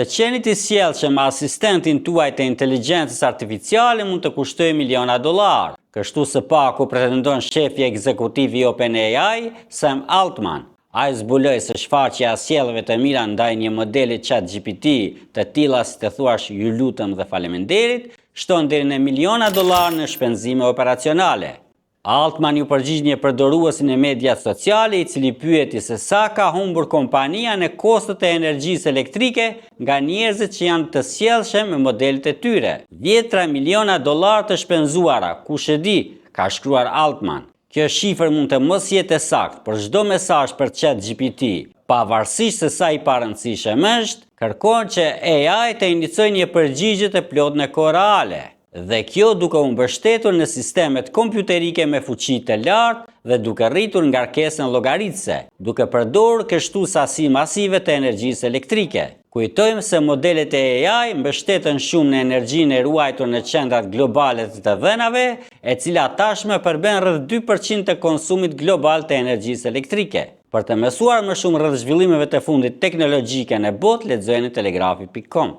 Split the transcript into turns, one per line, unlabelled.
Të qenit I sjellshëm me asistentin tuaj të inteligjencës artificiale mund të kushtojë miliona dollar. Kështu së paku pretendon shefi ekzekutiv I OpenAI, Sam Altman. Ai zbuloi se shfaqja e sjelljeve të mira ndaj një modeli ChatGPT, të tilla si të thuash ju lutem dhe faleminderit, shton deri në miliona dollar në shpenzime operacionale. Altman ju përgjigj një përdoruesin e mediat sociale I cili pyeti se sa ka humbur kompania në kostot e energjisë elektrike nga njerëzit që janë të sjellshëm me modelet e tyre. 10 miliona dollar të shpenzuara, kush e di, ka shkruar Altman. Kjo shifër mund të mos jetë saktë për çdo mesazh për ChatGPT, pavarësisht se sa I parëndësishëm është, kërkon që AI të inicojë një përgjigje të plotë në kohë reale. Dhe kjo duke u mbështetur në sistemet kompjuterike me fuqi të lartë dhe duke rritur ngarkesën llogaritëse, duke përdorur kështu sasi masive të energjisë elektrike. Kujtojmë se modelet e AI mbështeten shumë në energjinë e ruajtur në qendrat globale të dhënave, e cila tashmë përben rreth 2% të konsumit global të energjisë elektrike. Për të mësuar më shumë rreth zhvillimeve të fundit teknologjike në botë, lexojeni telegrafi.com.